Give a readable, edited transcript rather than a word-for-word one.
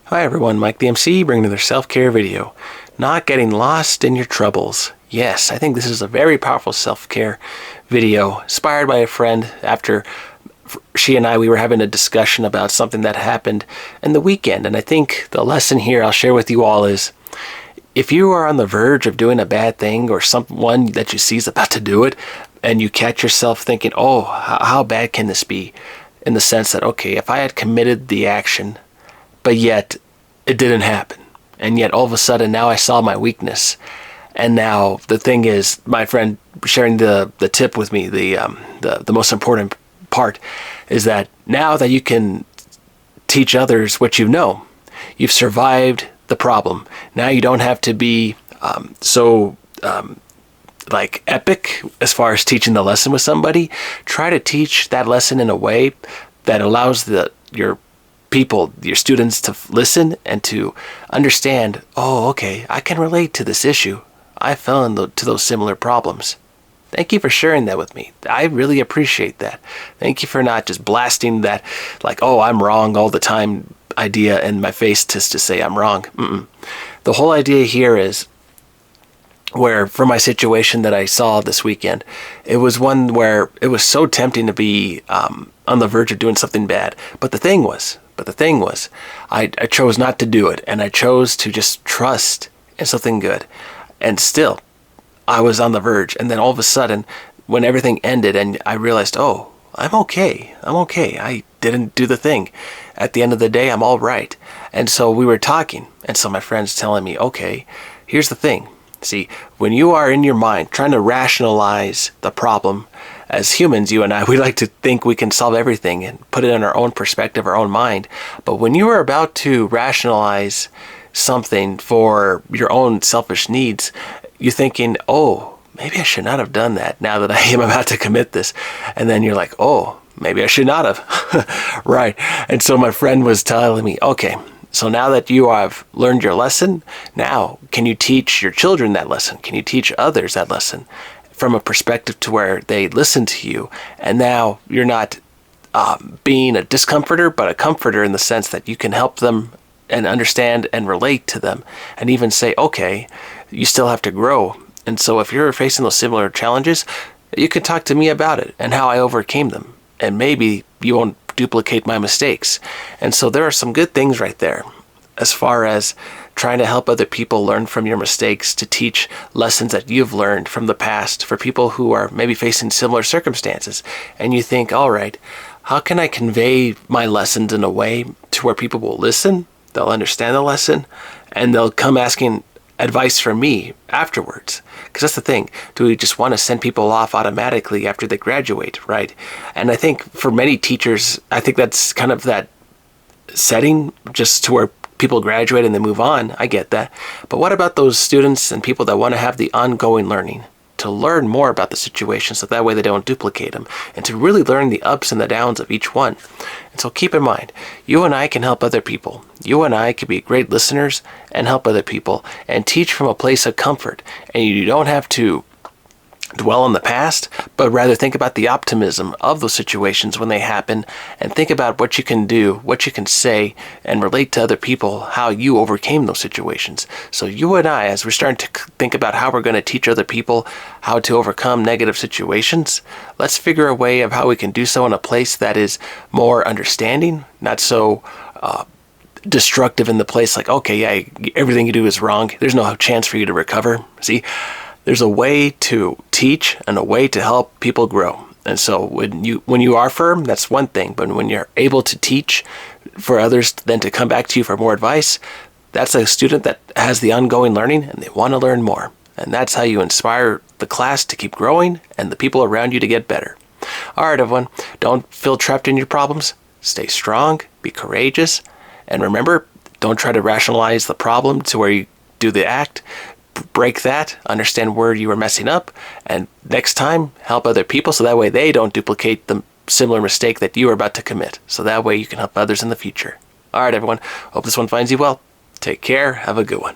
Hi everyone, Mike the MC bringing another self-care video. Not getting lost in your troubles. Yes, I think this is a very powerful self-care video inspired by a friend after she and we were having a discussion about something that happened in the weekend. And I think the lesson here I'll share with you all is if you are on the verge of doing a bad thing or someone that you see is about to do it and you catch yourself thinking, oh, how bad can this be? In the sense that, okay, if I had committed the action but yet it didn't happen. And yet all of a sudden now I saw my weakness. And now the thing is, my friend sharing the tip with me, the most important part is that now that you can teach others what you know, you've survived the problem. Now you don't have to be like epic as far as teaching the lesson with somebody. Try to teach that lesson in a way that allows your people, your students, to listen and to understand, oh, okay, I can relate to this issue. I fell into those similar problems. Thank you for sharing that with me. I really appreciate that. Thank you for not just blasting that, like, oh, I'm wrong all the time idea in my face just to say I'm wrong. The whole idea here is where, from my situation that I saw this weekend, it was one where it was so tempting to be on the verge of doing something bad. But the thing was, I chose not to do it, and I chose to just trust in something good. And still, I was on the verge. And then all of a sudden, when everything ended and I realized, oh, I'm okay. I didn't do the thing. At the end of the day, I'm all right. And so we were talking. And so my friend's telling me, okay, here's the thing. See, when you are in your mind trying to rationalize the problem, as humans, you and I, we like to think we can solve everything and put it in our own perspective, our own mind. But when you are about to rationalize something for your own selfish needs, you're thinking, oh, maybe I should not have done that now that I am about to commit this. And then you're like, oh, maybe I should not have. Right. And so my friend was telling me, okay, so now that you have learned your lesson, now can you teach your children that lesson? Can you teach others that lesson from a perspective to where they listen to you? And now you're not being a discomforter, but a comforter, in the sense that you can help them and understand and relate to them and even say, okay, you still have to grow. And so if you're facing those similar challenges, you can talk to me about it and how I overcame them. And maybe you won't duplicate my mistakes. And so there are some good things right there as far as trying to help other people learn from your mistakes, to teach lessons that you've learned from the past for people who are maybe facing similar circumstances. And you think, all right, how can I convey my lessons in a way to where people will listen, they'll understand the lesson, and they'll come asking advice from me afterwards? Because that's the thing. Do we just want to send people off automatically after they graduate, right? And I think for many teachers, I think that's kind of that setting, just to where people graduate and they move on. I get that. But what about those students and people that want to have the ongoing learning, to learn more about the situation so that way they don't duplicate them, and to really learn the ups and the downs of each one? And so keep in mind, you and I can help other people. You and I can be great listeners and help other people and teach from a place of comfort. And you don't have to dwell on the past, but rather think about the optimism of those situations when they happen, and think about what you can do, what you can say, and relate to other people how you overcame those situations. So you and I, as we're starting to think about how we're going to teach other people how to overcome negative situations, let's figure a way of how we can do so in a place that is more understanding, not so destructive in the place like, okay, yeah, everything you do is wrong. There's no chance for you to recover. See, there's a way to teach and a way to help people grow. And so when you are firm, that's one thing. But when you're able to teach for others then to come back to you for more advice, that's a student that has the ongoing learning and they want to learn more. And that's how you inspire the class to keep growing and the people around you to get better. All right, everyone, don't feel trapped in your problems. Stay strong, be courageous, and remember, don't try to rationalize the problem to where you do the act. Break that, understand where you were messing up, and next time help other people so that way they don't duplicate the similar mistake that you are about to commit. So that way you can help others in the future. All right, everyone. Hope this one finds you well. Take care. Have a good one.